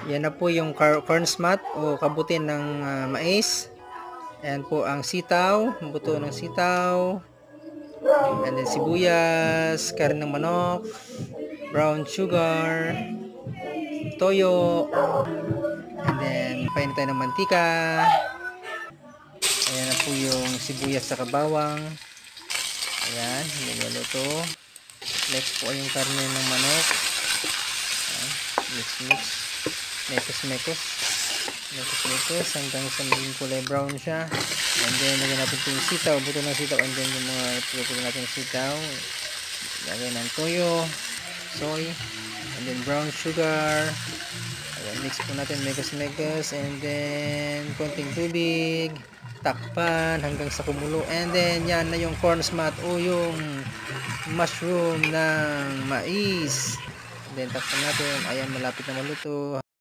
Yan na po yung corn smat o kabuti ng mais. Ayan po ang sitaw, buto ng sitaw. And then sibuyas, karne ng manok, brown sugar, toyo. And then painit tayo ng mantika. Ayan na po yung sibuyas sa bawang. Ayan, niluluto. Next po yung karne ng manok. Ayan, mix. Mekos hanggang sa maging kulay brown siya. And then lagyan natin ito yung sitaw, buto ng sitaw, and then yung mga pupunin natin sitaw, lagyan ng toyo, soy, and then brown sugar. Ayan, mix po natin mekos, and then konting tubig, takpan hanggang sa kumulo. And then yan na yung corn smat o yung mushroom ng mais. And then takpan natin. Ayan, malapit na maluto.